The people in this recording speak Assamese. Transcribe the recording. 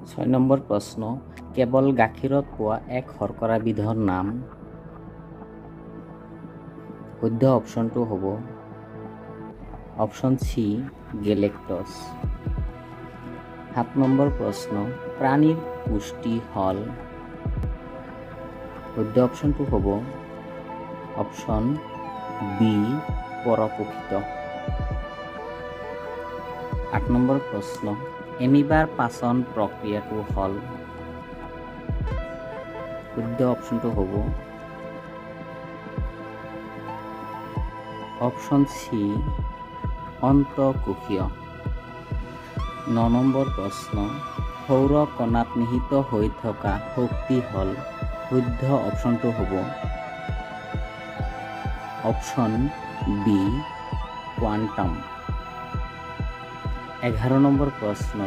6 নম্বৰ প্ৰশ্ন, কেৱল গাখীৰত পোৱা এক শৰ্কৰাবিধৰ নাম। শুদ্ধ অপশ্যনটো হ'ব অপশ্যন চি গেলেক্টছ। 7 নম্বৰ প্ৰশ্ন, প্ৰাণীৰ পুষ্টি হল। শুদ্ধ অপশ্যনটো হ'ব অপশ্যন বি পৰপোষিত। 8 নম্বৰ প্ৰশ্ন, এমিবাৰ পাচন প্ৰক্ৰিয়াটো হল। শুদ্ধ অপশ্যনটো হ'ব অপশ্যন চি অন্তঃকোষীয়। 9 নম্বৰ প্ৰশ্ন, সৌৰ কণাত নিহিত হৈ থকা শক্তি হল। শুদ্ধ অপশ্যনটো হ'ব অপশ্যন বি কোৱাণ্টাম। 11 নম্বৰ প্ৰশ্ন,